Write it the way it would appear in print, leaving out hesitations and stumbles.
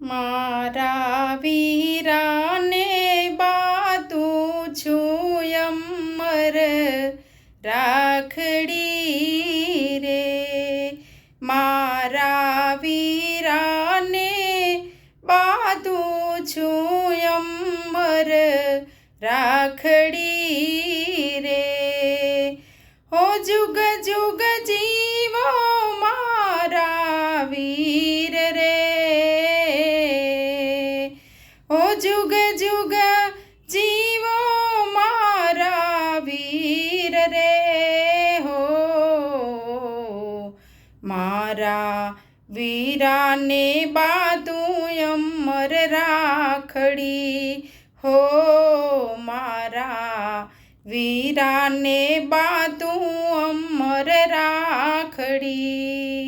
મારા વીરાને બાતું છું અમર રાખડી રે, મારા વીરાને બાતું છું અમર રાખડી રે। હો જુગ જુગ જીવો મારા વીર રે, હો જુગ જુગ જીવો મારા વીર રે, હો મારા વીરાને બાતું અમર રાખડી, હો મારા વીરાને બાતું અમર રાખડી।